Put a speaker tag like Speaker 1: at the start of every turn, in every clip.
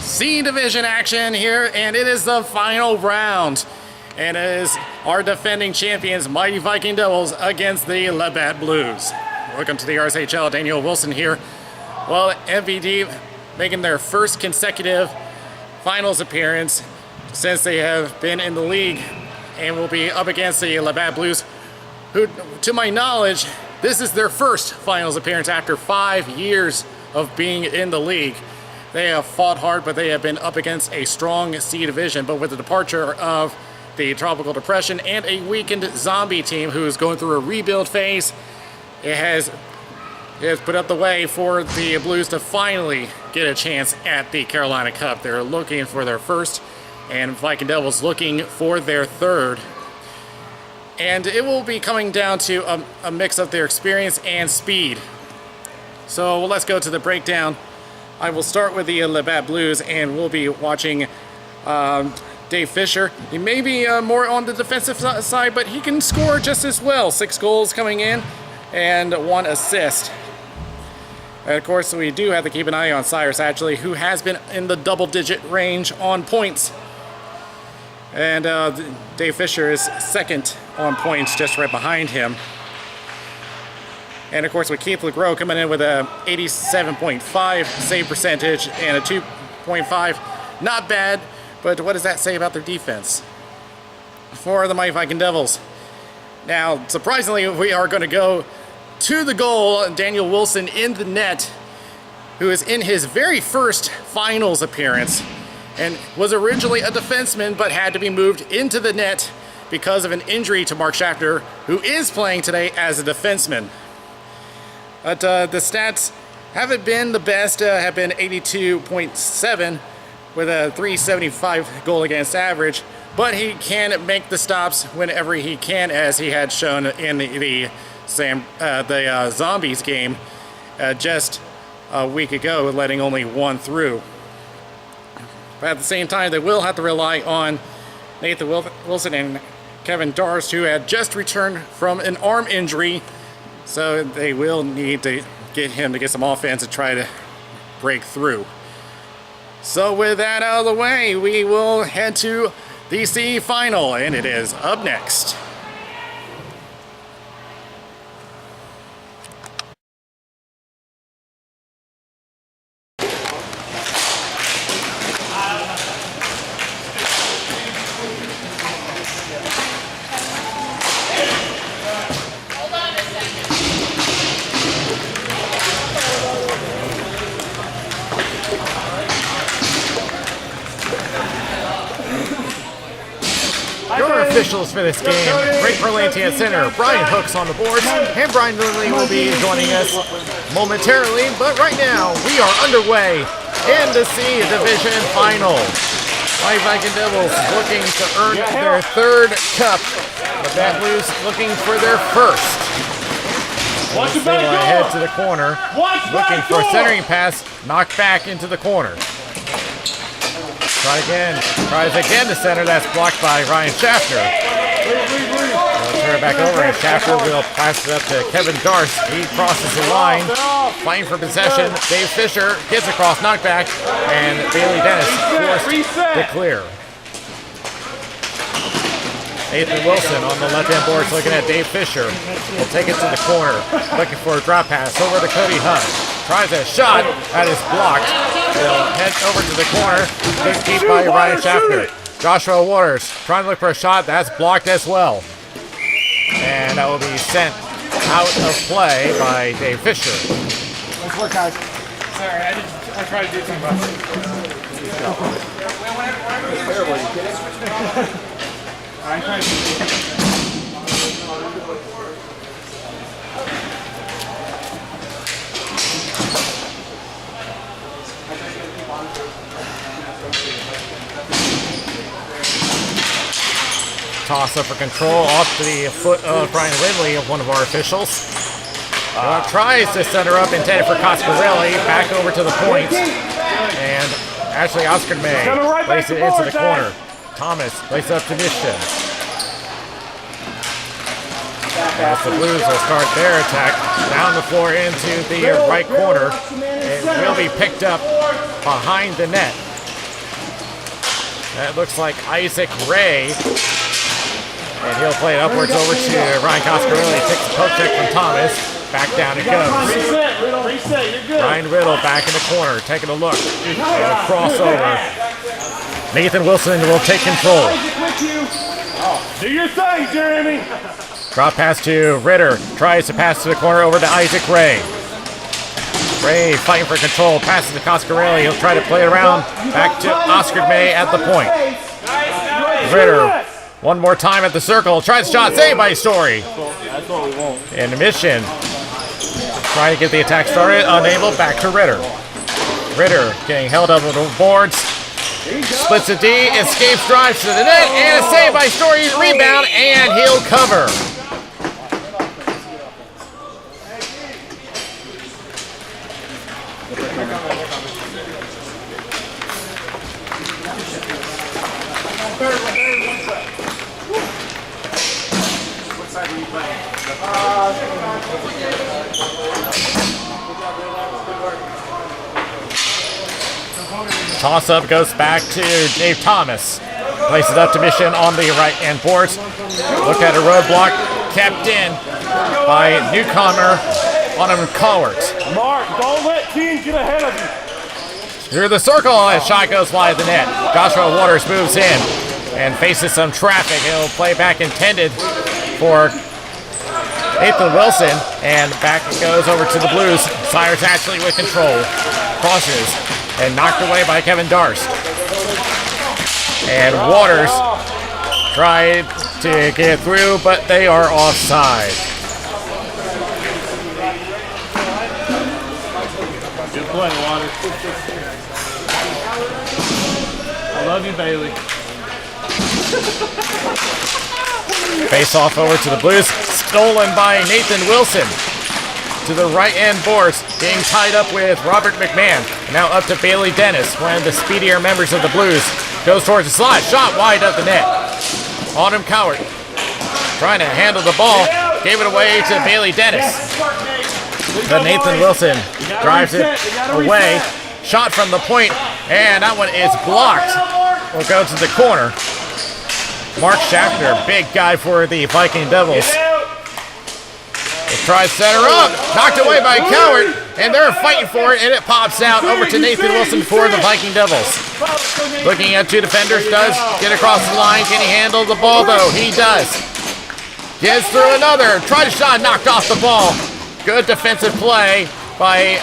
Speaker 1: C Division action here, and it is the final round. And it is our defending champions, Mighty Viking Devils, against the Labatt Blues. Welcome to the Rshl. Daniel Wilson here. Well, MVD making their first consecutive finals appearance since they have been in the league, and will be up against the Labatt Blues, who, to my knowledge, this is their first finals appearance after 5 years of being in the league. They have fought hard, but they have been up against a strong C Division. But with the departure of the Tropical Depression and a weakened zombie team who is going through a rebuild phase, it has put up the way for the Blues to finally get a chance at the Carolina Cup. They're looking for their first, and Viking Devils looking for their third. And it will be coming down to a mix of their experience and speed. So let's go to the breakdown. I will start with the Labatt Blues, and we'll be watching Dave Fisher. He may be more on the defensive side, but he can score just as well. 6 goals coming in and 1 assist. And of course, we do have to keep an eye on Cyrus Ashley, who has been in the double-digit range on points. And Dave Fisher is second on points, just right behind him. And of course, with Keith LeGros coming in with a 87.5 save percentage and a 2.5, not bad, but what does that say about their defense for the Mighty Viking Devils? Now, surprisingly, we are going to go to the goal. Daniel Wilson in the net, who is in his very first finals appearance and was originally a defenseman but had to be moved into the net because of an injury to Mark Schaffner, who is playing today as a defenseman. But the stats haven't been the best, have been 82.7 with a 375 goal against average, but he can make the stops whenever he can, as he had shown in the Zombies game just a week ago, letting only 1 through. But at the same time, they will have to rely on Nathan Wilson and Kevin Darst, who had just returned from an arm injury. So they will need to get him to get some offense and try to break through. So with that out of the way, we will head to the C final, and it is up next. Your officials for this game: Greg Berlanti at center, Brian Hooks on the boards, and Brian Lindley will be joining us momentarily. But right now, we are underway in the C Division final. My Viking Devils looking to earn their third cup. The Labatt Blues looking for their first. They will head to the corner, looking for a centering pass, knocked back into the corner. Tries again to center. That's blocked by Ryan Schaffner. We'll turn it back over, and Schaffner will pass it up to Kevin Darst. He crosses the line, fighting for possession. Dave Fisher gets across, knocked back, and Bailey Dennis forced to clear. Nathan Wilson on the left-hand boards looking at Dave Fisher. Will take it to the corner, looking for a drop pass over to Cody Hunt. Tries a shot, that is blocked. They'll head over to the corner. Good keep by Ryan Schaffner. Joshua Waters trying to look for a shot. That's blocked as well. And that will be sent out of play by Dave Fisher.
Speaker 2: Nice work, guys. Sorry, I tried to do too much. I'm trying to
Speaker 1: Toss up for control off the foot of Brian Lindley, of one of our officials. Tries to center up, intended for Coscarelli, back over to the point. And Ashley Oscar May places it into the corner. Thomas places it up to Nishton. As the Blues will start their attack down the floor into the right corner. It will be picked up behind the net. That looks like Isaac Ray. And he'll play it upwards over to Ryan Coscarelli. Takes a poke check from Thomas. Back down it goes.
Speaker 2: Reset, you're good.
Speaker 1: Ryan Riddle back in the corner, taking a look. Crossover. Nathan Wilson will take control.
Speaker 2: Do your thing, Jeremy.
Speaker 1: Drop pass to Ritter. Tries to pass to the corner over to Isaac Ray. Ray fighting for control. Passes to Coscarelli. He'll try to play it around. Back to Oscar May at the point. Ritter. One more time at the circle. Tries shot. Saved by Story.
Speaker 2: That's what we want.
Speaker 1: And mission. Trying to get the attack started. Unable. Back to Ritter. Ritter getting held up with the boards. Splits a D. Escapes. Drives to the net. And a save by Story. Rebound. And he'll cover. Toss-up goes back to Dave Thomas. Places it up to Mission on the right-hand boards. Look at a roadblock kept in by newcomer Autumn Cowart.
Speaker 2: Mark, don't let teams get ahead of you.
Speaker 1: Through the circle, a shot goes wide of the net. Joshua Waters moves in and faces some traffic. He'll play back intended for Nathan Wilson, and back it goes over to the Blues. Cyrus Ashley with control. Crosses and knocked away by Kevin Darst. And Waters tried to get through, but they are offside.
Speaker 2: Good play, Waters. I love you, Bailey.
Speaker 1: Face off over to the Blues. Stolen by Nathan Wilson. To the right-hand boards, being tied up with Robert McMahon. Now up to Bailey Dennis, one of the speedier members of the Blues. Goes towards the slot, shot wide of the net. Autumn Cowart trying to handle the ball, gave it away to Bailey Dennis. But Nathan Wilson drives it away. Shot from the point, and that one is blocked. Will go to the corner. Mark Schaffner, big guy for the Viking Devils. Tries to set her up, knocked away by Cowart, and they're fighting for it, and it pops out over to Nathan Wilson for the Viking Devils. Looking at two defenders, does get across the line. Can he handle the ball though? He does. Gets through another, tried a shot, knocked off the ball. Good defensive play by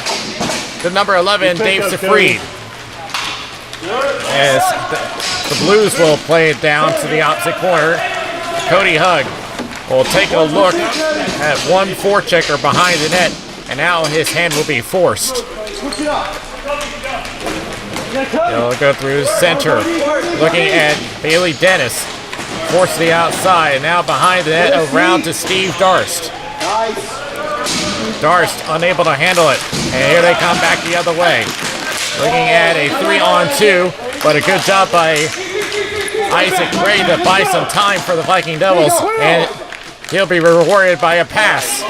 Speaker 1: the number 11, Dave Sefried. As the Blues will play it down to the opposite corner. Cody Hugg will take a look at one forechecker behind the net, and now his hand will be forced. He'll go through center, looking at Bailey Dennis. Forced to the outside, and now behind the net, around to Steve Darst. Darst unable to handle it, and here they come back the other way. Looking at a 3-on-2, but a good job by Isaac Ray to buy some time for the Viking Devils, and he'll be rewarded by a pass.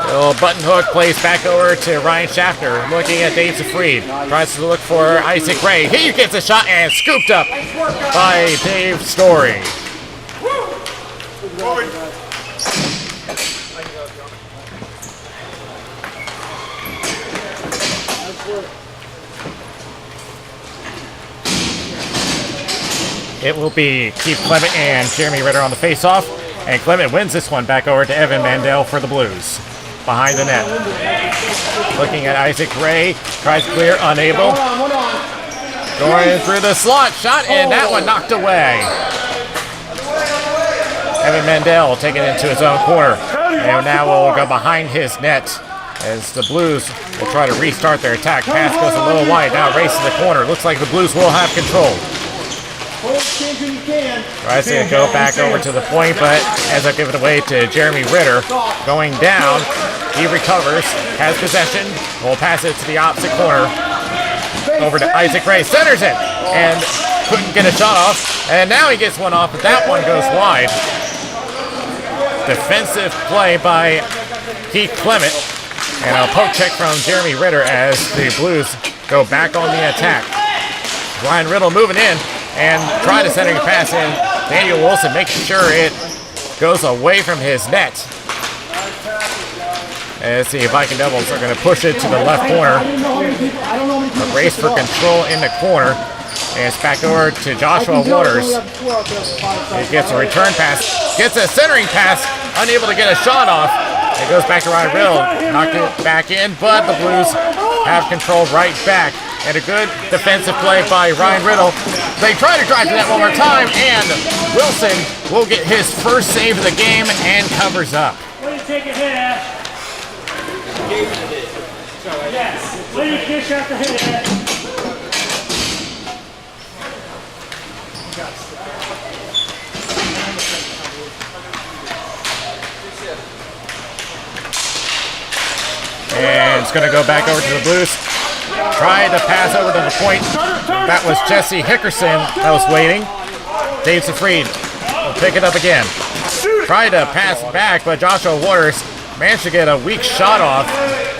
Speaker 1: Little button hook plays back over to Ryan Schaffner, looking at Dave Sefried. Tries to look for Isaac Ray. He gets a shot and scooped up by Dave Story. It will be Keith Clement and Jeremy Ritter on the face-off, and Clement wins this one back over to Evan Mandel for the Blues. Behind the net. Looking at Isaac Ray, tries to clear, unable. Going through the slot, shot, and that one knocked away. Evan Mandel taking it into his own corner, and now will go behind his net as the Blues will try to restart their attack. Pass goes a little wide, now race to the corner. Looks like the Blues will have control. Tries to go back over to the point, but ends up giving it away to Jeremy Ritter. Going down, he recovers, has possession, will pass it to the opposite corner. Over to Isaac Ray, centers it, and couldn't get a shot off. And now he gets one off, but that one goes wide. Defensive play by Keith Clement, and a poke check from Jeremy Ritter as the Blues go back on the attack. Ryan Riddle moving in and trying to center a pass in. Daniel Wilson making sure it goes away from his net. As the Viking Devils are going to push it to the left corner. A race for control in the corner. And it's back over to Joshua Waters. He gets a return pass, gets a centering pass, unable to get a shot off. It goes back to Ryan Riddle, knocked it back in, but the Blues have control right back. And a good defensive play by Ryan Riddle. They try to drive to that one more time, and Wilson will get his first save of the game and covers up.
Speaker 3: Way to take a hit at. Yes. Way to dish out the hit at.
Speaker 1: And it's going to go back over to the Blues. Tried to pass over to the point. That was Jesse Hickerson that was waiting. Dave Safried will pick it up again. Tried to pass back, but Joshua Waters managed to get a weak shot off.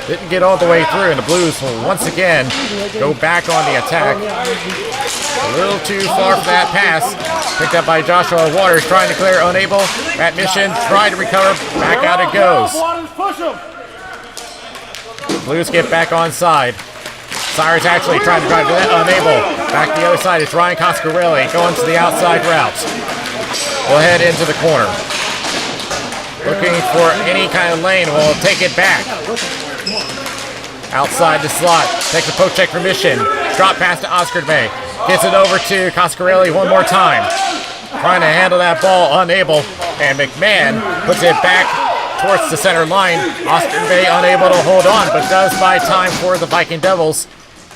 Speaker 1: Didn't get all the way through, and the Blues will once again go back on the attack. A little too far for that pass. Picked up by Joshua Waters, trying to clear, unable. Matt Mission trying to recover. Back out it goes. Blues get back on side. Cyrus actually trying to drive to that, unable. Back to the other side, it's Ryan Coscarelli going to the outside route. We'll head into the corner. Looking for any kind of lane, we'll take it back. Outside the slot, takes a poke check for Mission. Drop pass to Oscar May. Gets it over to Coscarelli one more time. Trying to handle that ball, unable. And McMahon puts it back towards the center line. Oscar May unable to hold on, but does buy time for the Viking Devils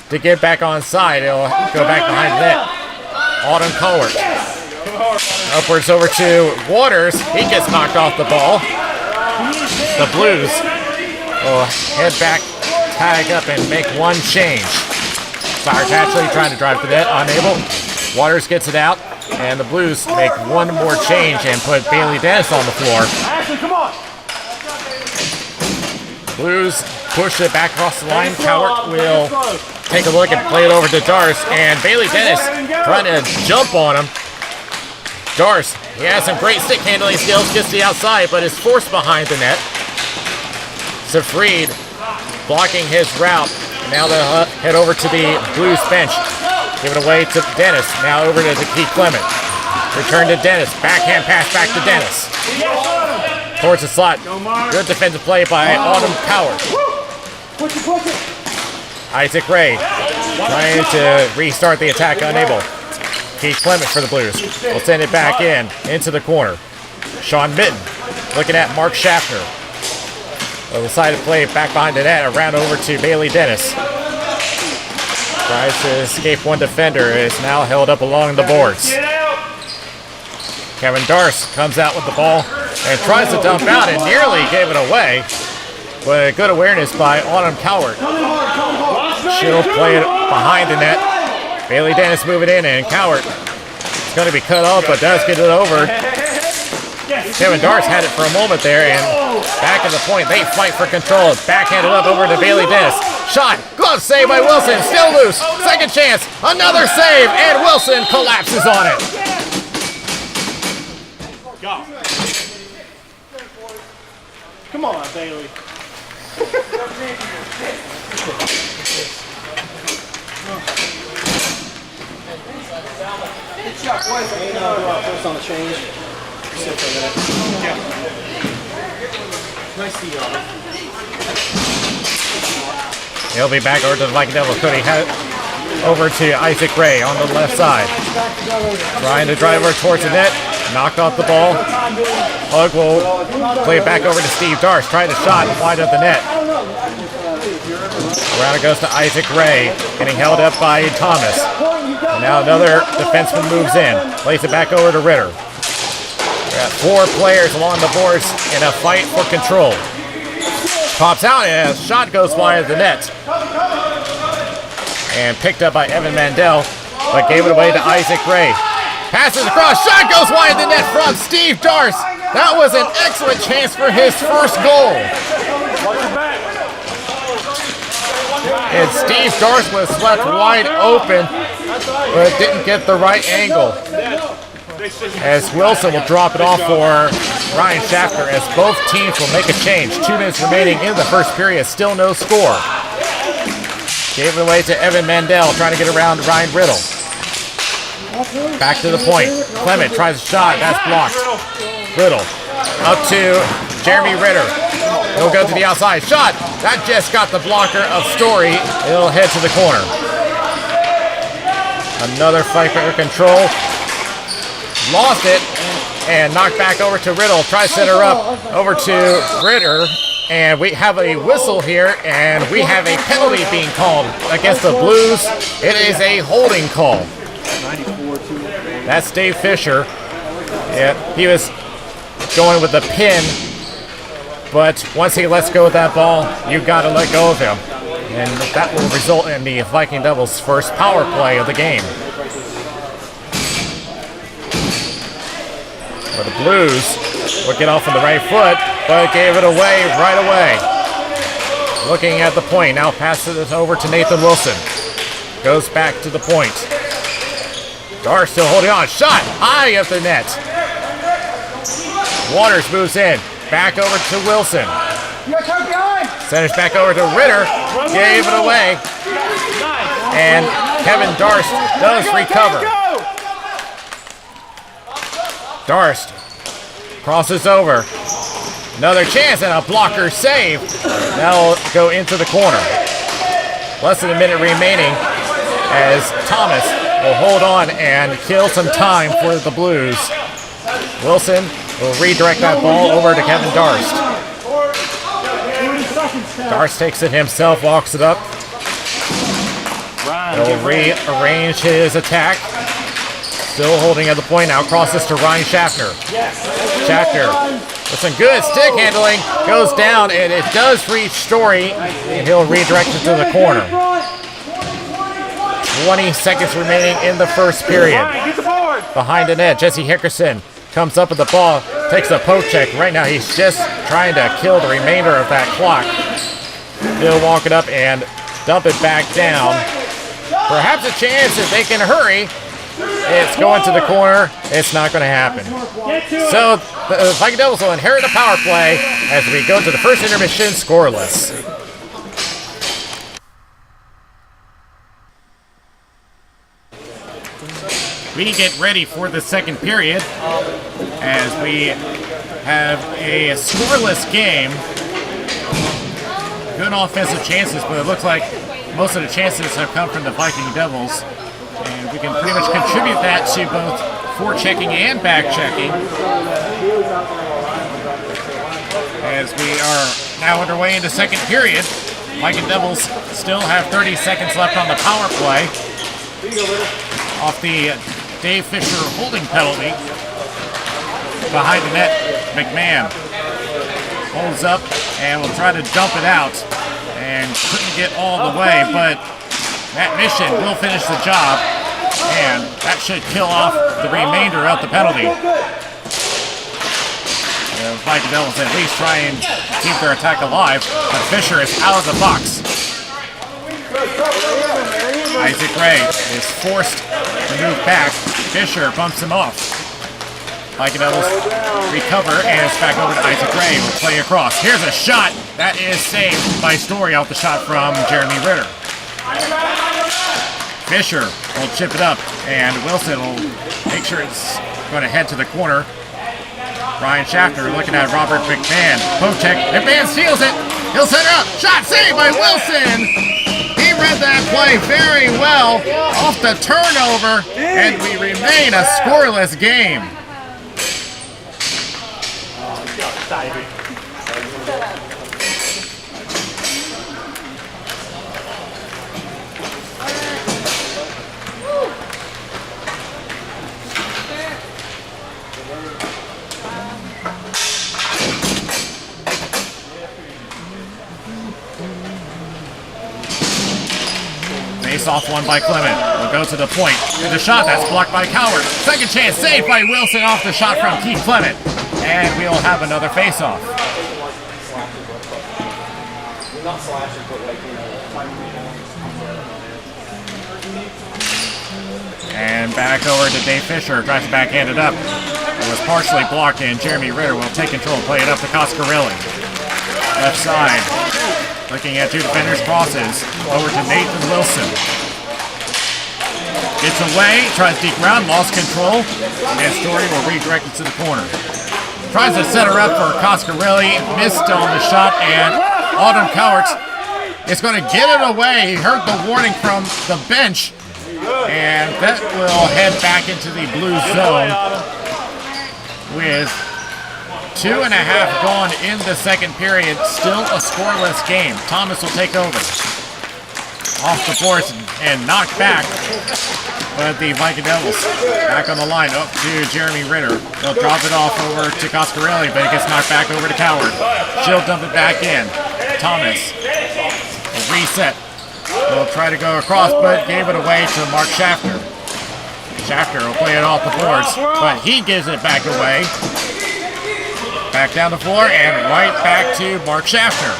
Speaker 1: to get back on side. It'll go back behind the net. Autumn Cowart. Upwards over to Waters. He gets knocked off the ball. The Blues will head back, tag up, and make one change. Cyrus actually trying to drive to the net, unable. Waters gets it out, and the Blues make one more change and put Bailey Dennis on the floor. Blues push it back across the line. Cowart will take a look and play it over to Dars, and Bailey Dennis trying to jump on him. Dars, he has some great stick handling skills, gets the outside, but is forced behind the net. Safried blocking his route. And now they'll head over to the Blues bench. Give it away to Dennis. Now over to Keith Clement. Return to Dennis. Backhand pass back to Dennis. Towards the slot. Good defensive play by Autumn Cowart. Isaac Ray trying to restart the attack, unable. Keith Clement for the Blues. Will send it back into the corner. Sean Mitten looking at Mark Schaffner. They'll decide to play back behind the net, around over to Bailey Dennis. Tries to escape one defender, is now held up along the boards. Kevin Darce comes out with the ball and tries to dump out and nearly gave it away. But a good awareness by Autumn Cowart. She'll play it behind the net. Bailey Dennis moving in, and Cowart is going to be cut off, but does get it over. Kevin Darce had it for a moment there, and back at the point, they fight for control. Backhanded up over to Bailey Dennis. Shot, glove save by Wilson, still loose. Second chance, another save, and Wilson collapses on it.
Speaker 3: Go. Come on, Bailey.
Speaker 2: First on the change. Nice to see you.
Speaker 1: He'll be back over to the Viking Devils. Cody over to Isaac Ray on the left side. Trying to drive her towards the net. Knocked off the ball. Hug will play it back over to Steve Darce. Trying to shot wide of the net. Around it goes to Isaac Ray. Getting held up by Thomas. And now another defenseman moves in. Plays it back over to Ritter. We got 4 players along the boards in a fight for control. Pops out and a shot goes wide of the net. And picked up by Evan Mandel, but gave it away to Isaac Ray. Passes across, shot goes wide of the net from Steve Darce. That was an excellent chance for his first goal. And Steve Darce was left wide open. but didn't get the right angle. As Wilson will drop it off for Ryan Schaffner as both teams will make a change. 2 minutes remaining in the first period, still no score. Gave it away to Evan Mandel, trying to get around Ryan Riddle. Back to the point. Clement tries a shot, that's blocked. Riddle up to Jeremy Ritter. He'll go to the outside. Shot! That just got the blocker of Story. It'll head to the corner. Another fight for control. Lost it and knocked back over to Riddle. Tries to set her up over to Ritter. And we have a whistle here, and we have a penalty being called against the Blues. It is a holding call. That's Dave Fisher. Yeah, he was going with the pin, but once he lets go of that ball, you've got to let go of him. And that will result in the Viking Devils' first power play of the game. For the Blues, will get off on the right foot, but gave it away right away. Looking at the point, now passes it over to Nathan Wilson. Goes back to the point. Dar still holding on. Shot high of the net. Waters moves in. Back over to Wilson. Centers back over to Ritter. Gave it away. And Kevin Darst does recover. Darst crosses over. Another chance and a blocker save. That'll go into the corner. Less than a minute remaining as Thomas will hold on and kill some time for the Blues. Wilson will redirect that ball over to Kevin Darst. Darst takes it himself, walks it up. He'll rearrange his attack. Still holding at the point now, crosses to Ryan Schaffner. Schaffner with some good stick handling, goes down, and it does reach Story, and he'll redirect it to the corner. 20 seconds remaining in the first period. Behind the net, Jesse Hickerson comes up with the ball, takes a poke check. Right now he's just trying to kill the remainder of that clock. He'll walk it up and dump it back down. Perhaps a chance if they can hurry. It's going to the corner. It's not going to happen. So the Viking Devils will inherit a power play as we go to the first intermission scoreless. We get ready for the second period as we have a scoreless game. Good offensive chances, but it looks like most of the chances have come from the Viking Devils. And we can pretty much contribute that to both forechecking and back-checking. As we are now underway in the second period, Viking Devils still have 30 seconds left on the power play. Off the Dave Fisher holding penalty. Behind the net, McMahon holds up and will try to dump it out. And couldn't get all the way, but that mission will finish the job. And that should kill off the remainder of the penalty. The Viking Devils at least try and keep their attack alive, but Fisher is out of the box. Isaac Ray is forced to move back. Fisher bumps him off. Viking Devils recover, and it's back over to Isaac Ray. Will play across. Here's a shot. That is saved by Story off the shot from Jeremy Ritter. Fisher will chip it up, and Wilson will make sure it's going to head to the corner. Ryan Schaffner looking at Robert McMahon. Poke check. McMahon steals it. He'll set it up. Shot saved by Wilson. He read that play very well off the turnover, and we remain a scoreless game. Face-off one by Clement. Will go to the point. And the shot that's blocked by Coward. Second chance saved by Wilson off the shot from Keith Clement. And we'll have another face-off. And back over to Dave Fisher, tries to backhand it up. It was partially blocked, and Jeremy Ritter will take control, play it up to Coscarelli. Left side, looking at two defenders, crosses over to Nathan Wilson. Gets away, tries deep round, lost control, and Story will redirect it to the corner. Tries to set her up for Coscarelli, missed on the shot, and Autumn Cowarts is going to get it away. He heard the warning from the bench, and that will head back into the blue zone with 2.5 gone in the second period. Still a scoreless game. Thomas will take over. Off the boards and knocked back. But the Viking Devils back on the line, up to Jeremy Ritter. They'll drop it off over to Coscarelli, but it gets knocked back over to Coward. She'll dump it back in. Thomas will reset. They'll try to go across, but gave it away to Mark Schaffner. Schaffner will play it off the boards, but he gives it back away. Back down the floor and right back to Mark Schaffner.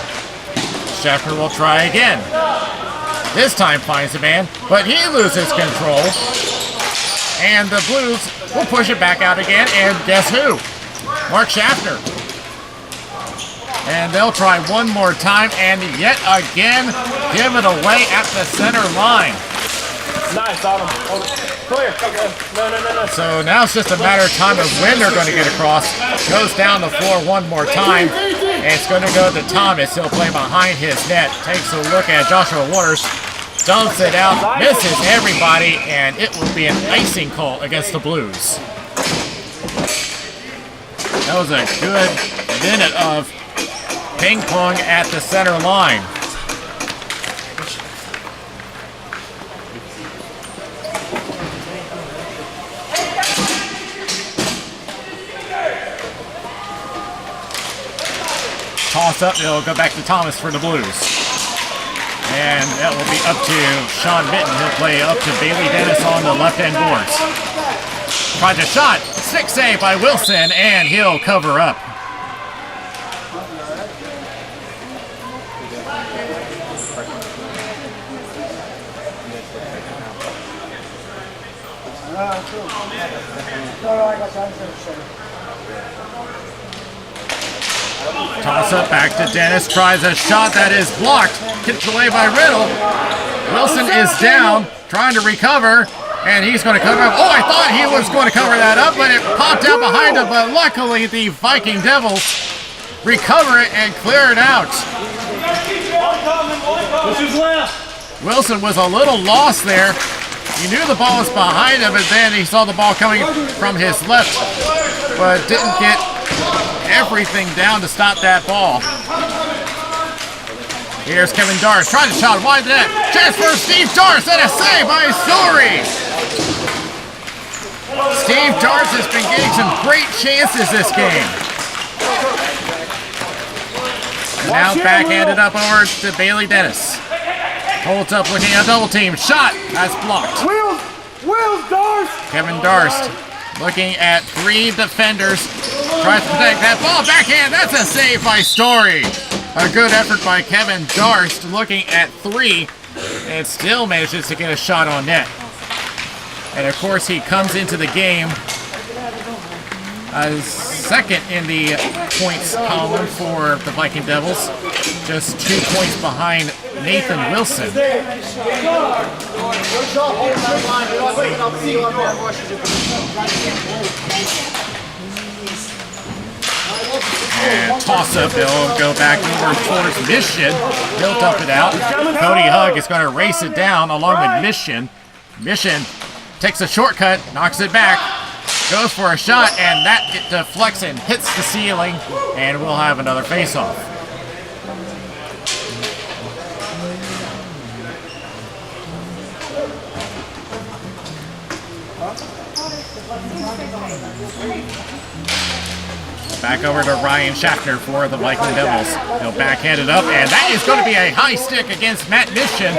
Speaker 1: Schaffner will try again. This time finds the man, but he loses control. And the Blues will push it back out again, and guess who? Mark Schaffner. And they'll try one more time, and yet again, give it away at the center line.
Speaker 3: Nice, Autumn. Clear. No.
Speaker 1: So now it's just a matter of time of when they're going to get across. Goes down the floor one more time, and it's going to go to Thomas. He'll play behind his net. Takes a look at Joshua Waters. Dumps it out, misses everybody, and it will be an icing call against the Blues. That was a good minute of ping pong at the center line. Toss up, it'll go back to Thomas for the Blues. And that will be up to Sean Mitten. He'll play up to Bailey Dennis on the left-hand boards. Tries a shot, stick save by Wilson, and he'll cover up. Toss up back to Dennis, tries a shot that is blocked, kicked away by Riddle. Wilson is down, trying to recover, and he's going to cover up. Oh, I thought he was going to cover that up, but it popped out behind him, but luckily the Viking Devils recover it and clear it out. Wilson was a little lost there. He knew the ball was behind him, and then he saw the ball coming from his left, but didn't get everything down to stop that ball. Here's Kevin Darst trying to shot wide the net. Chance for Steve Darst and a save by Story. Steve Darst has been getting some great chances this game. And now backhanded up over to Bailey Dennis. Holds up looking at a double team. Shot. That's blocked.
Speaker 3: Will Darst.
Speaker 1: Kevin Darst looking at three defenders. Tries to protect that ball. Backhand. That's a save by Story. A good effort by Kevin Darst looking at three. And still manages to get a shot on net. And of course he comes into the game second in the points column for the Viking Devils. Just 2 points behind Nathan Wilson. And toss up, they'll go back over towards Mission. He'll dump it out. Cody Hugg is going to race it down along with Mission. Mission takes a shortcut, knocks it back, goes for a shot, and that deflects and hits the ceiling, and we'll have another face-off. Back over to Ryan Schaffner for the Viking Devils. He'll backhand it up, and that is going to be a high stick against Matt Mission.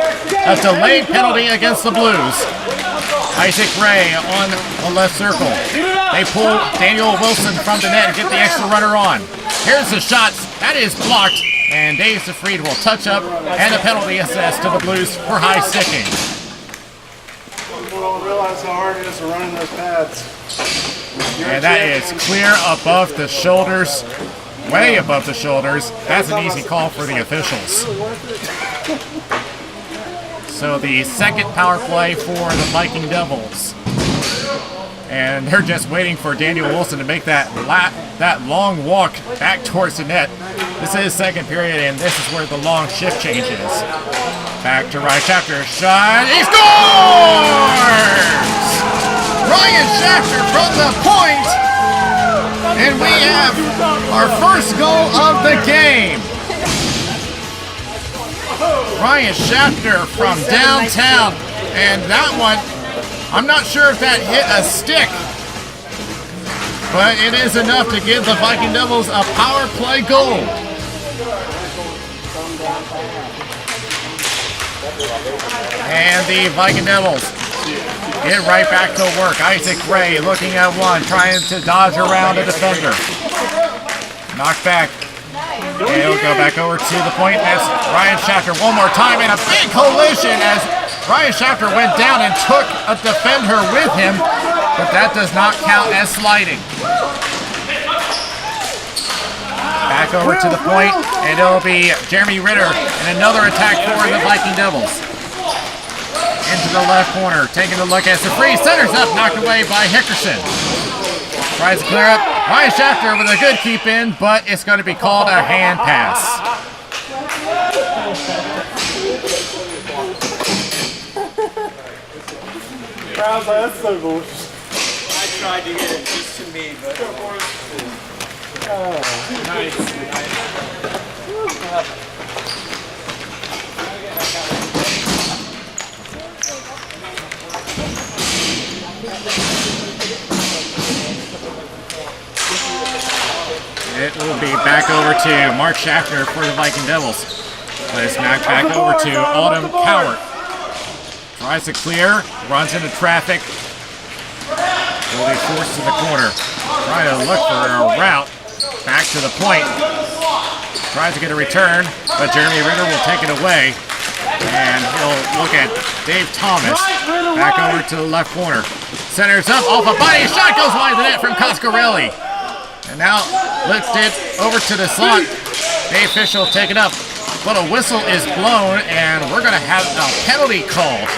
Speaker 1: A delayed penalty against the Blues. Isaac Ray on the left circle. They pull Daniel Wilson from the net and get the extra runner on. Here's the shot. That is blocked, and Dave Safried will touch up, and a penalty assessed to the Blues for high sticking.
Speaker 2: People don't realize how hard it is to run in those pads.
Speaker 1: And that is clear above the shoulders, way above the shoulders. That's an easy call for the officials. So the second power play for the Viking Devils. And they're just waiting for Daniel Wilson to make that long walk back towards the net. This is second period, and this is where the long shift changes. Back to Ryan Shafter, shot, he scores! Ryan Shafter from the point, and we have our first goal of the game. Ryan Shafter from downtown, and that one, I'm not sure if that hit a stick, but it is enough to give the Viking Devils a power play goal. And the Viking Devils get right back to work. Isaac Ray looking at one, trying to dodge around a defender. Knocked back. And he'll go back over to the point as Ryan Shafter one more time, and a big collision as Ryan Shafter went down and took a defender with him, but that does not count as sliding. Back over to the point, and it'll be Jeremy Ritter and another attack for the Viking Devils. Into the left corner, taking a look as the free centers up, knocked away by Hickerson. Tries to clear up. Ryan Shafter with a good keep in, but it's going to be called a hand pass.
Speaker 2: That's so bullshit.
Speaker 4: I tried to get it just to me, but...
Speaker 2: Nice.
Speaker 1: It will be back over to Mark Shafter for the Viking Devils. Play smack back over to Autumn Cowart. Tries to clear, runs into traffic. Will be forced to the corner. Trying to look for a route. Back to the point. Tries to get a return, but Jeremy Ritter will take it away. And he'll look at Dave Thomas. Back over to the left corner. Centers up, off a body shot, goes wide of the net from Coscarelli. And now lifted over to the slot. Dave Fish will take it up. But a whistle is blown, and we're going to have a penalty called.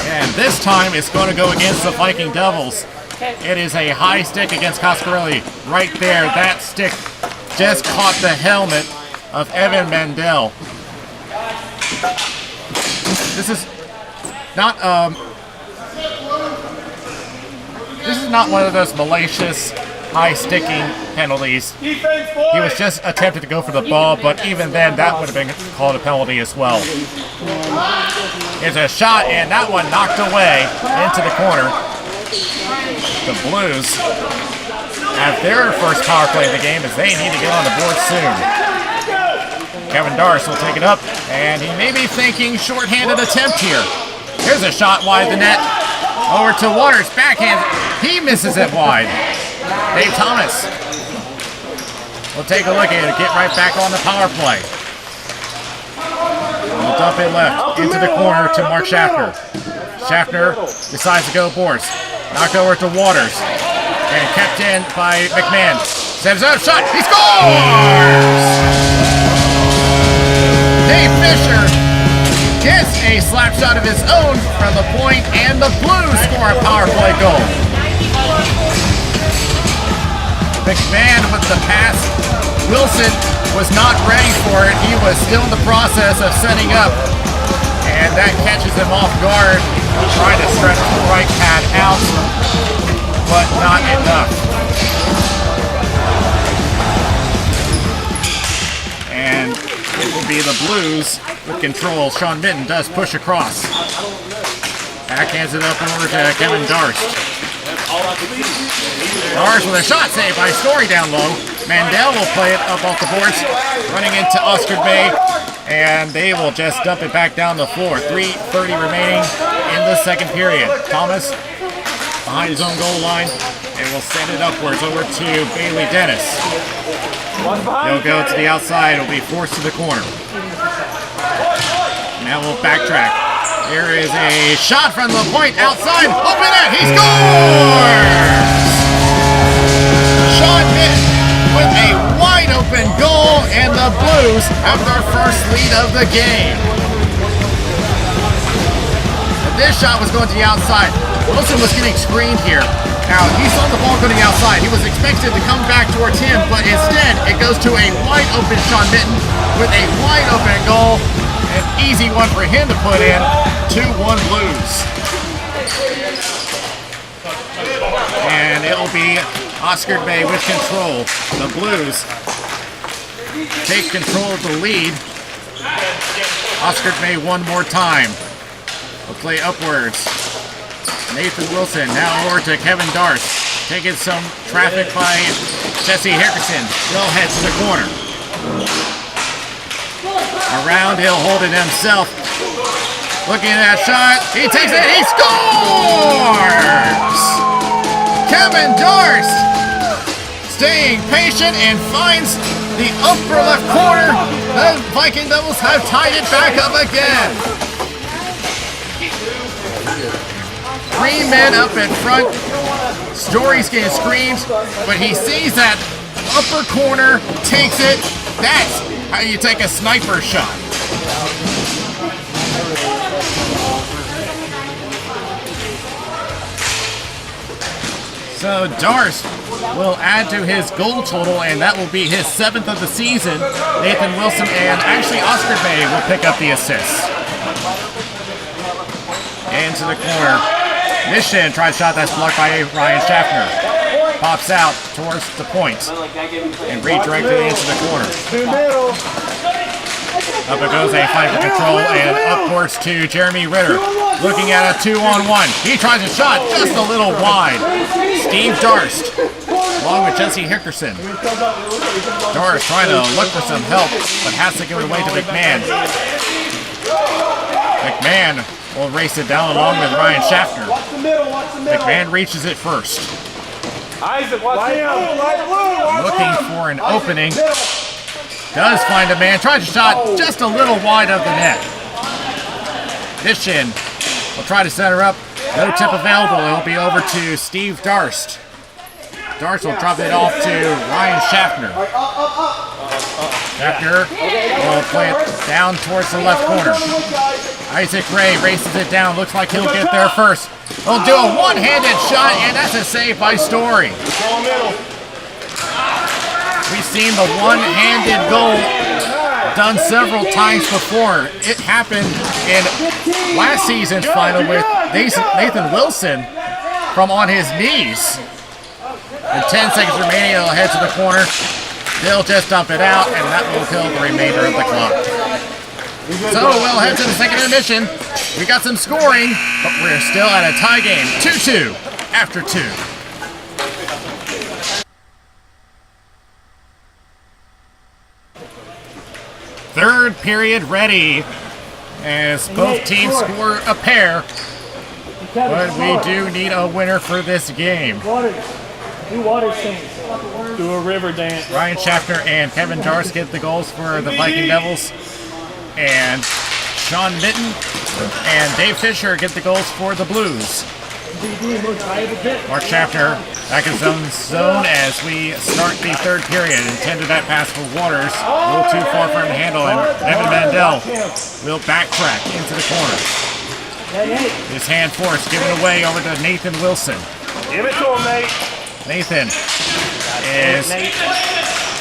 Speaker 1: And this time it's going to go against the Viking Devils. It is a high stick against Coscarelli. Right there, that stick just caught the helmet of Evan Mandel. This is not one of those malicious high sticking penalties. He was just attempted to go for the ball, but even then that would have been called a penalty as well. It's a shot, and that one knocked away into the corner. The Blues have their first power play of the game as they need to get on the board soon. Kevin Darce will take it up, and he may be thinking shorthanded attempt here. Here's a shot wide the net. Over to Waters, backhand. He misses it wide. Dave Thomas will take a look at it, get right back on the power play. We'll dump it left into the corner to Mark Shafter. Shafter decides to go boards. Knocked over to Waters and kept in by McMahon. Sends up, shot, he scores! Dave Fisher gets a slap shot of his own from the point, and the Blues score a power play goal. McMahon with the pass. Wilson was not ready for it. He was still in the process of setting up, and that catches him off guard. Trying to stretch the right pad out, but not enough. And it will be the Blues with control. Sean Minton does push across. Backhands it up over to Kevin Darst. Darst with a shot save by Story down low. Mandel will play it up off the boards, running into Oscar Bay, and they will just dump it back down the floor. 3:30 remaining in the second period. Thomas behind his own goal line, and will send it upwards over to Bailey Dennis. They'll go to the outside. It'll be forced to the corner. Now we'll backtrack. Here is a shot from the point outside. Open it. He scores! Sean Mitten with a wide open goal, and the Blues have their first lead of the game. This shot was going to the outside. Wilson was getting screened here. Now, he saw the ball go to the outside. He was expected to come back towards him, but instead, it goes to a wide open Sean Mitten with a wide open goal. An easy one for him to put in. 2-1 Blues. And it'll be Oscar Bay with control. The Blues take control of the lead. Oscar Bay one more time. Will play upwards. Nathan Wilson now over to Kevin Darst. Taking some traffic by Jesse Hickerson. Will head to the corner. Around, he'll hold it himself. Looking at that shot. He takes it. He scores! Kevin Darst staying patient and finds the upper left corner. The Viking Devils have tied it back up again. 3 men up in front. Story's getting screamed, but he sees that upper corner, takes it. That's how you take a sniper shot. So Darst will add to his goal total, and that will be his 7th of the season. Nathan Wilson and actually Oscar Bay will pick up the assists. Into the corner. Mission tries a shot that's blocked by Ryan Schaffner. Pops out towards the point and redirected into the corner. Up it goes, a fight for control, and upwards to Jeremy Ritter. Looking at a 2-on-1. He tries a shot just a little wide. Steve Darst, along with Jesse Hickerson. Darst trying to look for some help, but has to give it away to McMahon. McMahon will race it down along with Ryan Schaffner. McMahon reaches it first. Looking for an opening. Does find a man. Tries a shot just a little wide of the net. Vishin will try to set her up. No tip available. It'll be over to Steve Darst. Darst will drop it off to Ryan Schaffner. Schaffner will play it down towards the left corner. Isaac Ray races it down. Looks like he'll get there first. He'll do a one-handed shot, and that's a save by Story. We've seen the one-handed goal done several times before. It happened in last season's final with Nathan Wilson from on his knees. With 10 seconds remaining, it'll head to the corner. They'll just dump it out, and that will kill the remainder of the clock. So we'll head to the second intermission. We got some scoring, but we're still at a tie game. 2-2 after 2. Third period ready as both teams score a pair, but we do need a winner for this game.
Speaker 3: Do a river dance.
Speaker 1: Ryan Schaffner and Kevin Darst get the goals for the Viking Devils, and Sean Mitten and Dave Fisher get the goals for the Blues. Mark Schaffner back in his own zone as we start the third period. Intended that pass for Waters. A little too far for him to handle, and Evan Mandel will backtrack into the corner. His hand force given away over to Nathan Wilson.
Speaker 3: Give it to him, Nate.
Speaker 1: Nathan is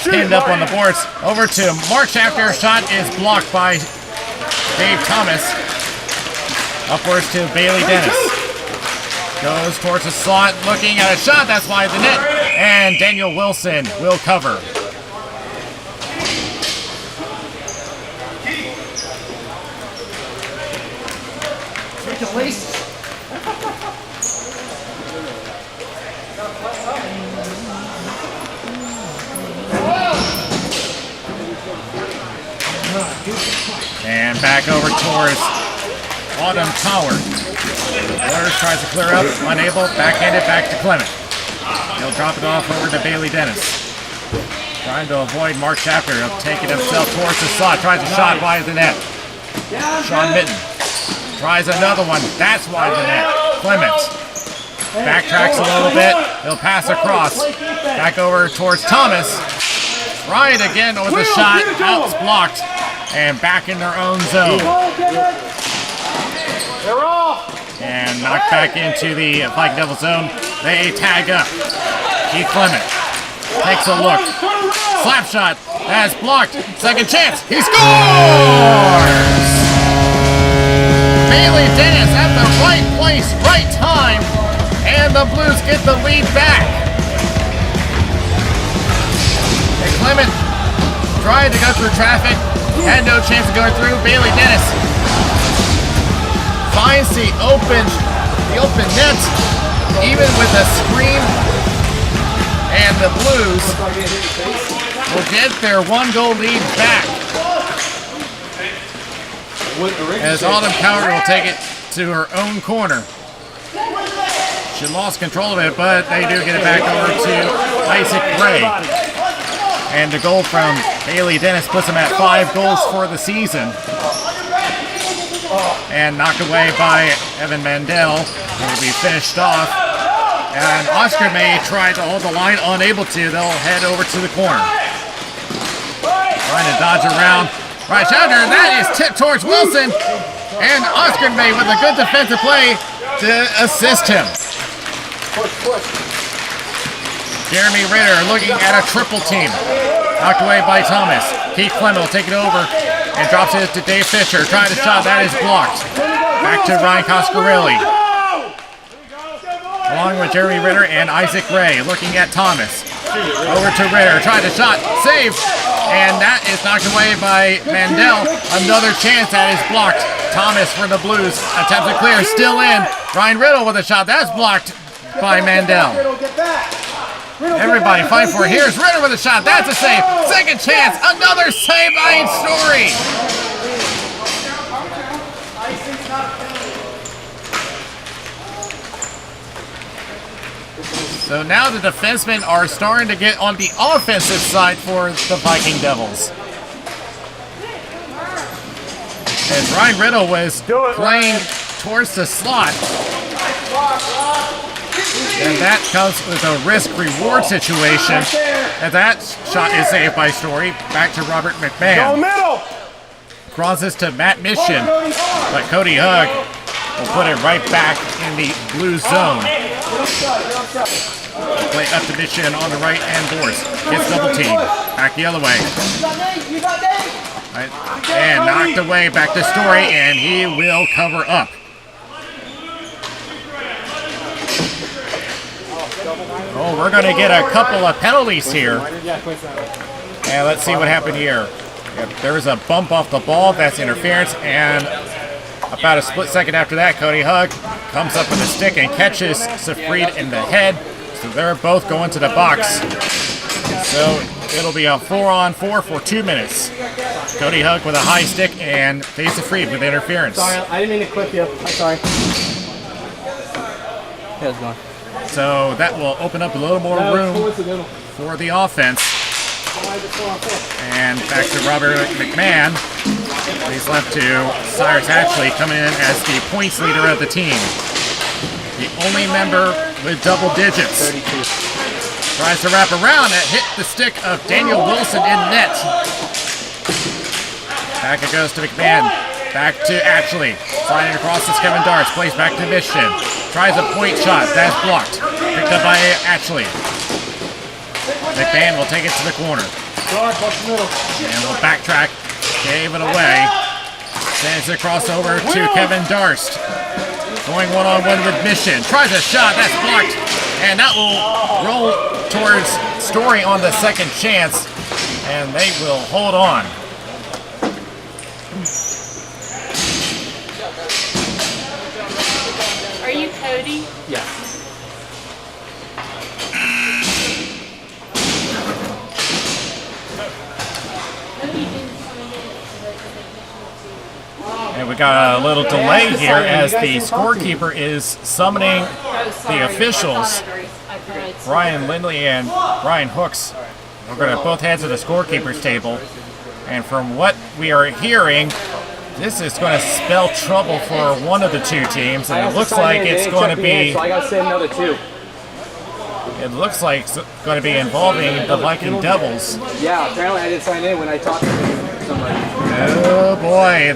Speaker 1: pinned up on the boards. Over to Mark Schaffner. Shot is blocked by Dave Thomas. Upwards to Bailey Dennis. Goes towards the slot, looking at a shot that's wide of the net, and Daniel Wilson will cover. And back over towards Autumn Tower. Waters tries to clear up, unable, backhanded back to Clement. He'll drop it off over to Bailey Dennis. Trying to avoid Mark Schaffner. He'll take it himself towards the slot, tries a shot wide of the net. Sean Mitten Tries another one. That's wide the net. Clements backtracks a little bit. He'll pass across. Back over towards Thomas. Right again with a shot. Out's blocked. And back in their own zone. And knocked back into the Viking Devil zone. They tag up. Keith Clement takes a look. Slap shot. That's blocked. Second chance. He scores! Bailey Dennis at the right place, right time. And the Blues get the lead back. And Clement tried to go through traffic. Had no chance of going through. Bailey Dennis finds the open net, even with a screen, and the Blues will get their 1-goal lead back. As Autumn Coward will take it to her own corner. She lost control of it, but they do get it back over to Isaac Ray. And the goal from Bailey Dennis puts him at 5 goals for the season. And knocked away by Evan Mandel, who will be finished off. And Oscar May tried to hold the line, unable to. They'll head over to the corner. Trying to dodge around. Right shouter, that is tipped towards Wilson. And Oscar May with a good defensive play to assist him. Jeremy Ritter looking at a triple team. Knocked away by Thomas. Keith Clement will take it over and drops it to Dave Fisher. Trying to shot, that is blocked. Back to Ryan Coscarelli. Along with Jeremy Ritter and Isaac Ray. Looking at Thomas. Over to Ritter. Tried to shot, save. And that is knocked away by Mandel. Another chance that is blocked. Thomas for the Blues. Attempts to clear, still in. Ryan Riddle with a shot. That's blocked by Mandel. Everybody fight for it. Here's Ritter with a shot. That's a save. Second chance. Another save by Story. So now the defensemen are starting to get on the offensive side for the Viking Devils. As Ryan Riddle was playing towards the slot. And that comes with a risk-reward situation. And that shot is saved by Story. Back to Robert McMahon. Crosses to Matt Mission. But Cody Hugg will put it right back in the blue zone. Play up to Mission on the right and Boris. Gets double team. Back the other way. Right. And knocked away back to Story, and he will cover up. Oh, we're going to get a couple of penalties here. And let's see what happened here. There was a bump off the ball. That's interference. And about a split second after that, Cody Hugg comes up with a stick and catches Safried in the head. So they're both going to the box. So it'll be a 4-on-4 for 2 minutes. Cody Hugg with a high stick and face Safried with interference.
Speaker 2: Sorry, I didn't mean to clip you. I'm sorry. Yeah, it's gone.
Speaker 1: So that will open up a little more room for the offense. And back to Robert McMahon. He's left to Cyrus Ashley coming in as the points leader of the team. The only member with double digits. Tries to wrap around and hit the stick of Daniel Wilson in net. Back it goes to McMahon. Back to Ashley. Sliding across is Kevin Darts. Plays back to Mission. Tries a point shot. That's blocked. Picked up by Ashley. McMahon will take it to the corner. And will backtrack. Gave it away. Sends it across over to Kevin Darst. Going one-on-one with Mission. Tries a shot. That's blocked. And that will roll towards Story on the second chance. And they will hold on.
Speaker 5: Are you Cody?
Speaker 2: Yeah.
Speaker 1: And we got a little delay here as the scorekeeper is summoning the officials. Brian Lindley and Brian Hooks. We're going to both head to the scorekeeper's table. And from what we are hearing, This is going to spell trouble for one of the two teams, and it looks like it's going to be.
Speaker 2: So I got to say another 2.
Speaker 1: It looks like it's going to be involving the Viking Devils.
Speaker 2: Yeah, apparently I didn't sign in when I talked to somebody.
Speaker 1: Oh boy,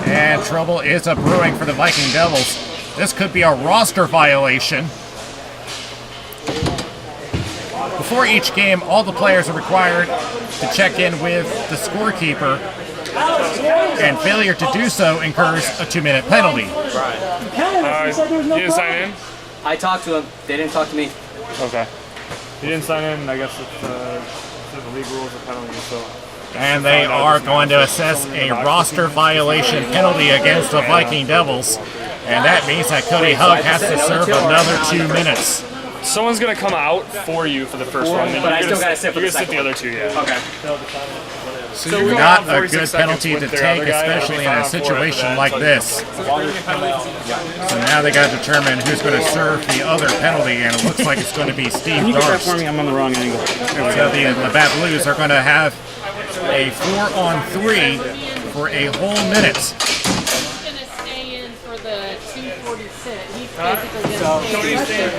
Speaker 1: and trouble is a brewing for the Viking Devils. This could be a roster violation. Before each game, all the players are required to check in with the scorekeeper, and failure to do so incurs a 2-minute penalty.
Speaker 3: You didn't sign in?
Speaker 2: I talked to them. They didn't talk to me.
Speaker 3: Okay. You didn't sign in, I guess it's the league rules of penalty, so.
Speaker 1: And they are going to assess a roster violation penalty against the Viking Devils, and that means that Cody Hug has to serve another 2 minutes.
Speaker 3: Someone's gonna come out for you for the first one.
Speaker 2: But I still gotta sit for
Speaker 3: You're
Speaker 2: the
Speaker 3: gonna sit the
Speaker 2: second
Speaker 3: other 2, yeah.
Speaker 2: Okay.
Speaker 3: So
Speaker 1: Not a good penalty to take, especially in a situation like this. So now they got to determine who's going to serve the other penalty, and it looks like it's going to be Steve Darst.
Speaker 3: I'm on the wrong angle.
Speaker 1: So the Labatt Blues are going to have a 4-on-3 for a whole minute.
Speaker 5: He's going to stay in for the 246. He's basically going to stay in.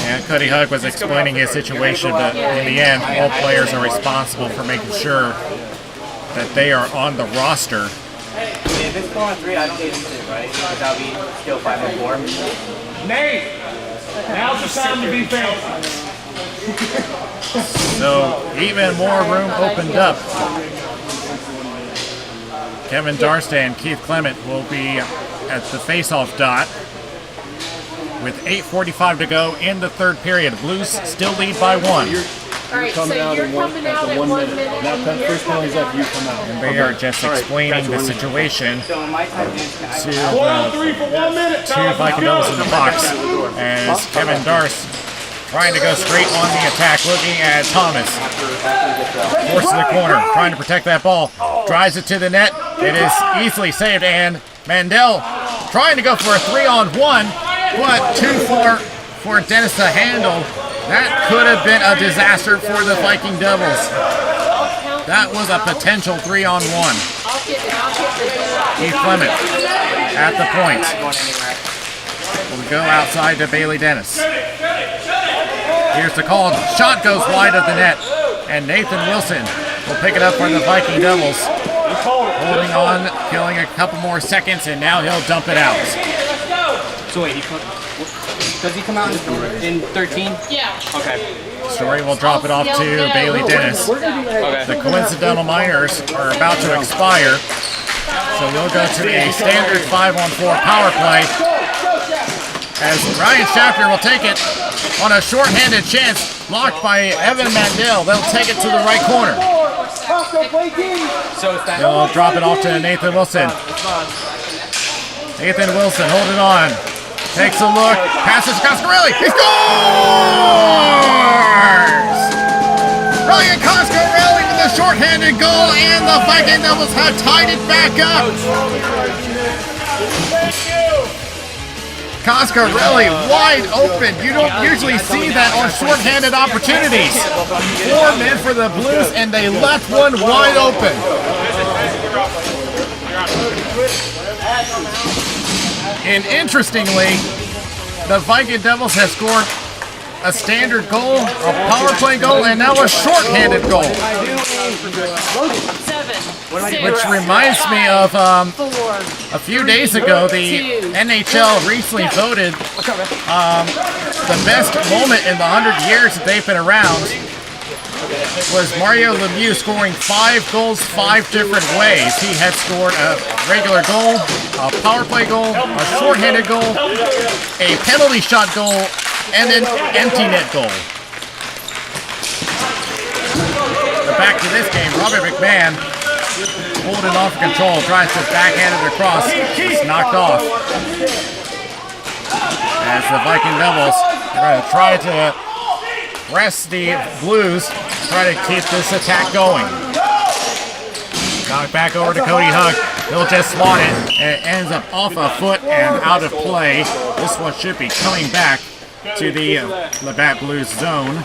Speaker 1: And Cody Hug was explaining his situation, but in the end, all players are responsible for making sure that they are on the roster.
Speaker 2: If it's 4-on-3, I don't need to sit, right? Because that'll be still 5-on-4.
Speaker 3: Nate! Now's the time to be fair.
Speaker 1: So even more room opened up. Kevin Darst and Keith Clement will be at the face-off dot with 8:45 to go in the third period. Blues still lead by 1.
Speaker 5: All right, so you're coming out at 1 minute.
Speaker 3: That first penalty's up, you come out.
Speaker 1: And they are just explaining the situation
Speaker 2: So my time is
Speaker 1: to the 2 Viking Devils in the box. As Kevin Darst trying to go straight on the attack, looking at Thomas. Forces the corner, trying to protect that ball. Drives it to the net. It is easily saved, and Mandel trying to go for a 3-on-1, but 2 for Dennis to handle. That could have been a disaster for the Viking Devils. That was a potential 3-on-1. Keith Clement at the point. We'll go outside to Bailey Dennis. Here's the call. Shot goes wide of the net, and Nathan Wilson will pick it up for the Viking Devils. Holding on, killing a couple more seconds, and now he'll dump it out.
Speaker 2: So wait, does he come out in 13?
Speaker 5: Yeah.
Speaker 2: Okay.
Speaker 1: Story will drop it off to Bailey Dennis. The coincidental minors are about to expire, so we'll go to a standard 5-on-4 power play. As Ryan Schaffner will take it on a short-handed chance, blocked by Evan Mandel. They'll take it to the right corner. They'll drop it off to Nathan Wilson. Nathan Wilson holding on. Takes a look. Passes to Coscarelli. He scores! Ryan Coscarelli with a short-handed goal, and the Viking Devils have tied it back up. Coscarelli wide open. You don't usually see that on short-handed opportunities. 4 men for the Blues, and they left one wide open. And interestingly, the Viking Devils have scored a standard goal, a power play goal, and now a short-handed goal.
Speaker 5: 7, 6,
Speaker 1: Which reminds me of
Speaker 5: 4.
Speaker 1: a few days ago, the NHL recently voted the best moment in the 100 years that they've been around was Mario Lemieux scoring 5 goals 5 different ways. He had scored a regular goal, a power play goal, a shorthanded goal, a penalty shot goal, and an empty net goal. But back to this game, Robert McMahon holding off control, tries to backhand it across, it's knocked off. As the Viking Devils are going to try to press the Blues, try to keep this attack going. Knocked back over to Cody Hug. He'll just slot it, and it ends up off a foot and out of play. This one should be coming back to the Labatt Blues zone.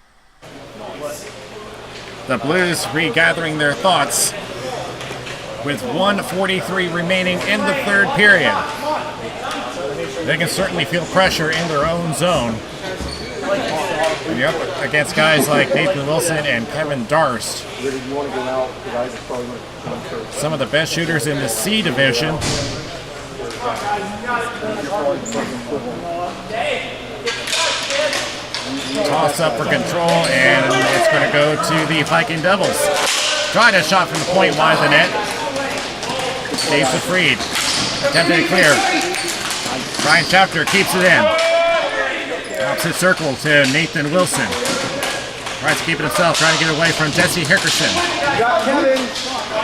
Speaker 1: The Blues regathering their thoughts with 1:43 remaining in the third period. They can certainly feel pressure in their own zone. Yep, against guys like Nathan Wilson and Kevin Darst. Some of the best shooters in the C division. Toss up for control, and it's going to go to the Viking Devils. Tried a shot from the point wide of the net. Dave Safried attempted to clear. Ryan Schafter keeps it in. Opposite circle to Nathan Wilson. Tries to keep it himself, trying to get away from Jesse Hickerson.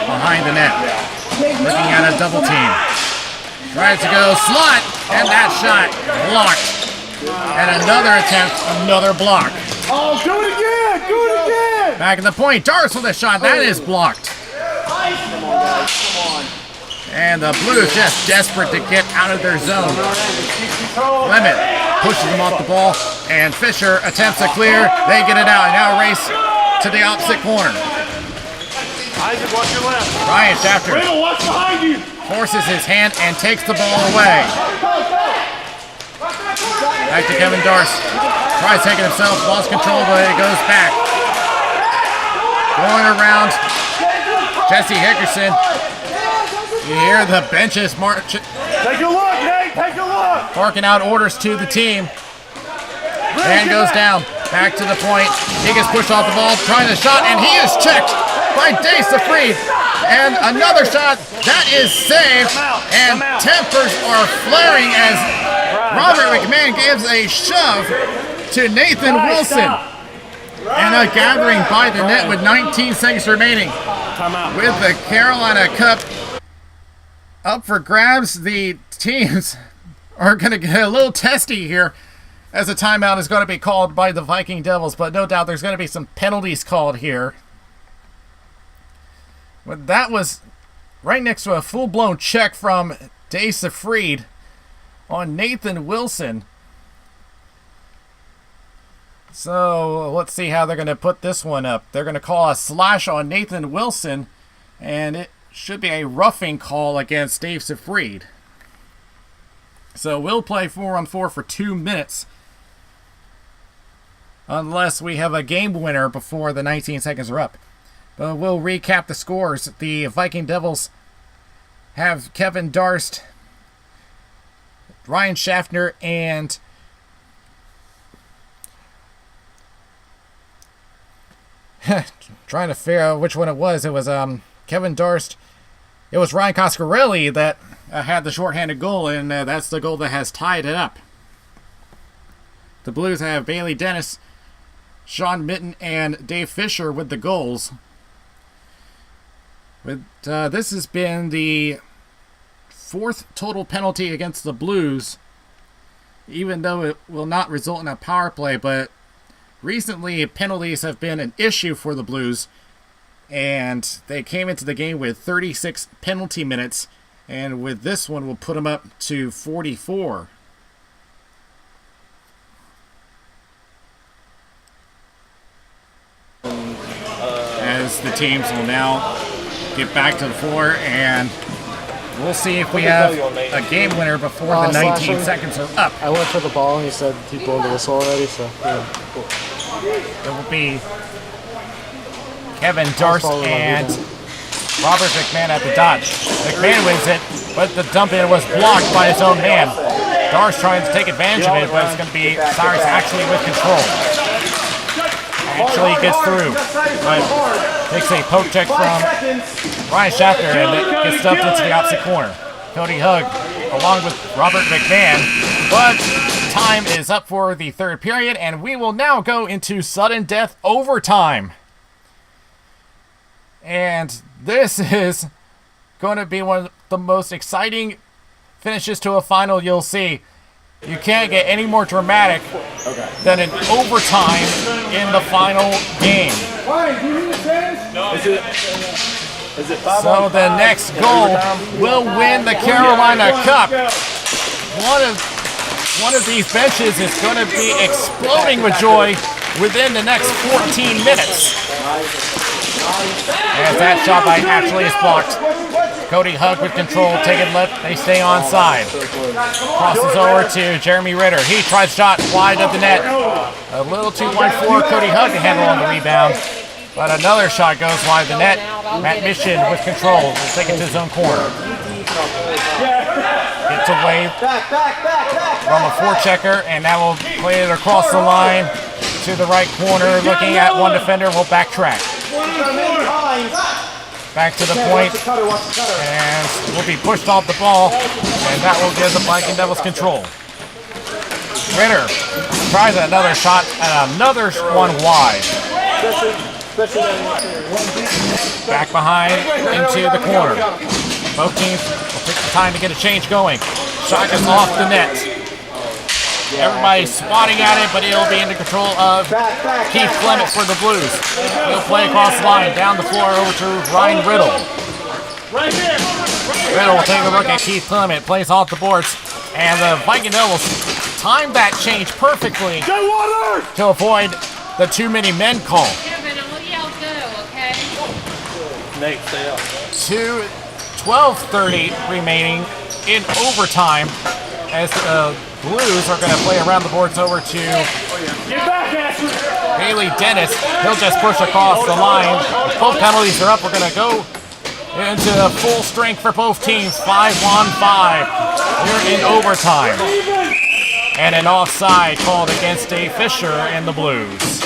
Speaker 1: Behind the net. Looking at a double team. Tries to go slot, and that shot blocked. And another attempt, another block.
Speaker 4: Oh, do it again! Do it again!
Speaker 1: Back at the point, Darst with a shot, that is blocked.
Speaker 4: Come on, guys. Come on.
Speaker 1: And the Blues just desperate to get out of their zone. Lemon pushes them off the ball, and Fisher attempts to clear. They get it out, and now race to the opposite corner.
Speaker 4: Isaac, watch your left.
Speaker 1: Ryan Schafter
Speaker 4: Riddle, watch behind you.
Speaker 1: forces his hand and takes the ball away. Back to Kevin Darst. Tries taking himself, lost control, but it goes back. Going around Jesse Hickerson. You hear the benches march,
Speaker 4: Take a look, Nate. Take a look.
Speaker 1: barking out orders to the team. And goes down. Back to the point. He gets pushed off the ball, trying to shot, and he is checked by Dave Safried. And another shot that is saved. And tempers are flaring as Robert McMahon gives a shove to Nathan Wilson. And a gathering by the net with 19 seconds remaining. With the Carolina Cup up for grabs, the teams are going to get a little testy here as a timeout is going to be called by the Viking Devils, but no doubt there's going to be some penalties called here. But that was right next to a full-blown check from Dave Safried on Nathan Wilson. So let's see how they're going to put this one up. They're going to call a slash on Nathan Wilson, and it should be a roughing call against Dave Safried. So we'll play 4-on-4 for 2 minutes. Unless we have a game winner before the 19 seconds are up. But we'll recap the scores. The Viking Devils have Kevin Darst, Ryan Schaffner, and trying to figure out which one it was. It was Kevin Darst. It was Ryan Coscarelli that had the shorthanded goal, and that's the goal that has tied it up. The Blues have Bailey Dennis, Sean Mitten, and Dave Fisher with the goals. This has been the 4th total penalty against the Blues, even though it will not result in a power play, but recently penalties have been an issue for the Blues, and they came into the game with 36 penalty minutes, and with this one we'll put them up to 44. As the teams will now get back to the floor, and we'll see if we have a game winner before the 19 seconds are up.
Speaker 6: I went for the ball, and he said he blew the whistle already, so yeah. Cool.
Speaker 1: It will be Kevin Darst and Robert McMahon at the dot. McMahon wins it, but the dump in was blocked by his own man. Darst trying to take advantage of it, but it's going to be Cyrus actually with control. Actually gets through, but takes a poke check from Ryan Schaffner, and it gets dumped into the opposite corner. Cody Hugg along with Robert McMahon, but time is up for the third period, and we will now go into sudden death overtime. And this is going to be one of the most exciting finishes to a final you'll see. You can't get any more dramatic than an overtime in the final game. So the next goal will win the Carolina Cup. One of these benches is going to be exploding with joy within the next 14 minutes. As that shot by Rshl is blocked. Cody Hug with control, taking left, they stay onside. Crosses over to Jeremy Ritter. He tries shot wide of the net. A little too wide for Cody Hug to handle on the rebound. But another shot goes wide of the net. Matt Mission with control, will take it to his own corner. Gets away from a forechecker, and now will play it across the line to the right corner. Looking at one defender, will backtrack. Back to the point, and will be pushed off the ball, and that will give the Viking Devils control. Ritter tries another shot, and another one wide. Back behind into the corner. Both teams will take the time to get a change going. Shot is off the net. Everybody's swatting at it, but it'll be into control of Keith Clement for the Blues. He'll play across the line, down the floor over to Ryan Riddle. Riddle will take a look at Keith Clement, plays off the boards, and the Viking Devils timed that change perfectly to avoid the too many men call.
Speaker 5: Kevin, I'll yell go, okay?
Speaker 4: Nate, stay up.
Speaker 1: 12:30 remaining in overtime as the Blues are going to play around the boards over to Bailey Dennis. He'll just push across the line. Both penalties are up. We're going to go into full strength for both teams. 5-on-5 here in overtime. And an offside called against Dave Fisher and the Blues.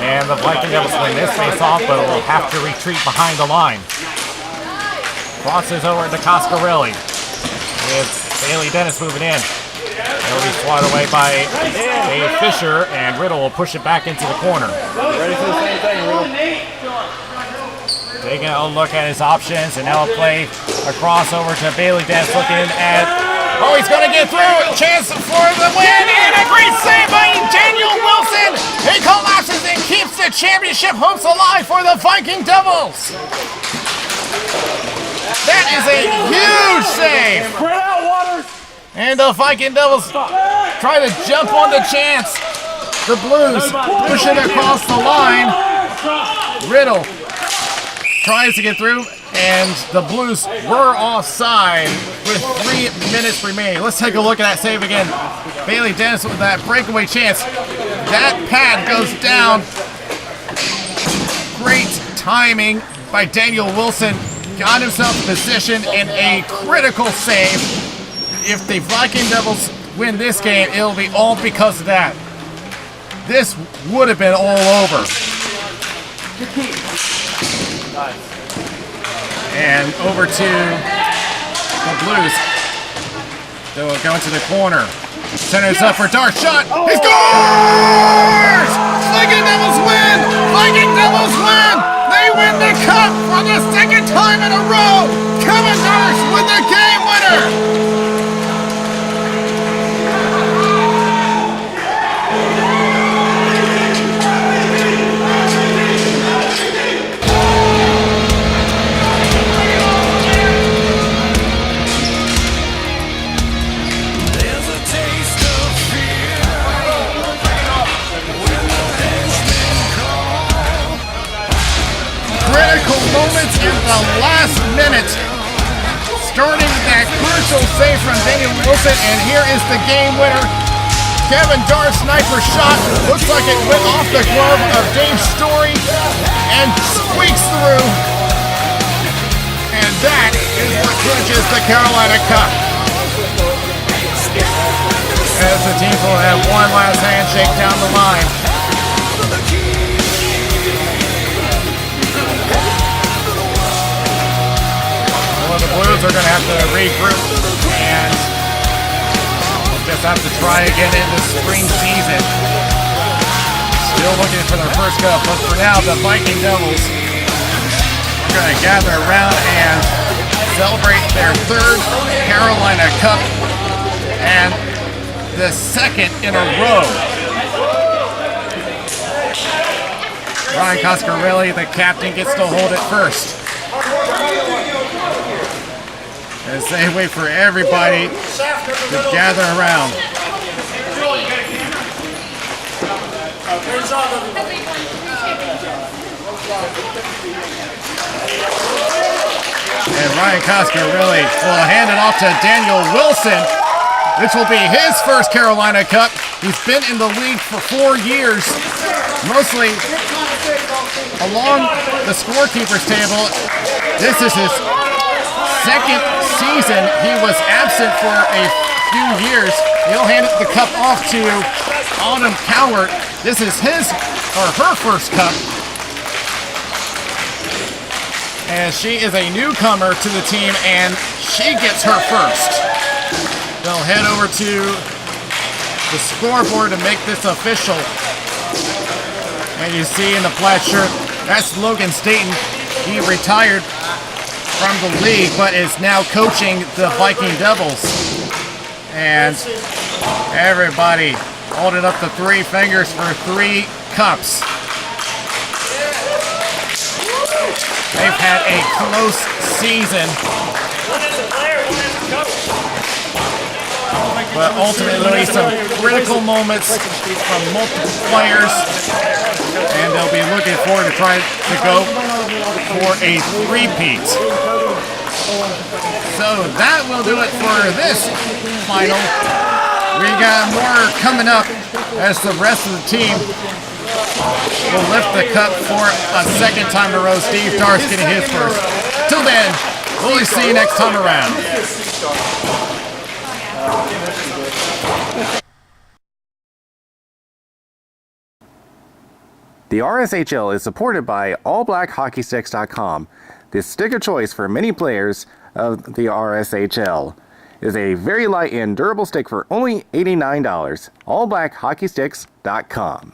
Speaker 1: And the Viking Devils win this face off, but will have to retreat behind the line. Crosses over to Coscarelli. With Bailey Dennis moving in. It'll be swatted away by Dave Fisher, and Riddle will push it back into the corner.
Speaker 4: Ready for the same thing, Riddle?
Speaker 1: Taking a look at his options, and now a play across over to Bailey Dennis looking at. Oh, he's going to get through. Chance for the win, and a great save by Daniel Wilson. He collapses and keeps the championship hopes alive for the Viking Devils. That is a huge save.
Speaker 4: Spread out, Waters!
Speaker 1: And the Viking Devils try to jump on the chance. The Blues push it across the line. Riddle tries to get through, and the Blues were offside with 3 minutes remaining. Let's take a look at that save again. Bailey Dennis with that breakaway chance. That pad goes down. Great timing by Daniel Wilson. Got himself in position and a critical save. If the Viking Devils win this game, it'll be all because of that. This would have been all over. And over to the Blues. They will go into the corner. Centers up for Dark shot. He scores! Viking Devils win! Viking Devils win! They win the cup for the second time in a row! Kevin Darsh with the game winner! Critical moments in the last minute. Starting that crucial save from Daniel Wilson, and here is the game winner. Kevin Darr's sniper shot looks like it went off the glove of Dave Story and squeaks through. And that is what clinches the Carolina Cup. As the teams will have one last handshake down the line. The Blues are going to have to regroup and just have to try again in the spring season. Still looking for their first cup, but for now the Viking Devils are going to gather around and celebrate their third Carolina Cup and the second in a row. Ryan Coscarelli, the captain, gets to hold it first. As they wait for everybody to gather around. And Ryan Coscarelli will hand it off to Daniel Wilson. This will be his first Carolina Cup. He's been in the league for 4 years, mostly along the scorekeeper's table. This is his second season. He was absent for a few years. He'll hand the cup off to Autumn Cowart. This is his or her first cup, as she is a newcomer to the team and she gets her first. They'll head over to the scoreboard to make this official. And you see in the plaid shirt, that's Logan Staten. He retired from the league, but is now coaching the Viking Devils. And everybody holding up the 3 fingers for 3 cups. They've had a close season, but ultimately some critical moments from multiple players, and they'll be looking forward to trying to go for a three-peat. So that will do it for this final. We got more coming up as the rest of the team will lift the cup for a second time in a row. Steve Darst getting his first. Till then, we'll see you next time around.
Speaker 7: The RSHL is supported by AllBlackHockeySticks.com, the stick of choice for many players of the RSHL. It is a very light and durable stick for only $89. AllBlackHockeySticks.com.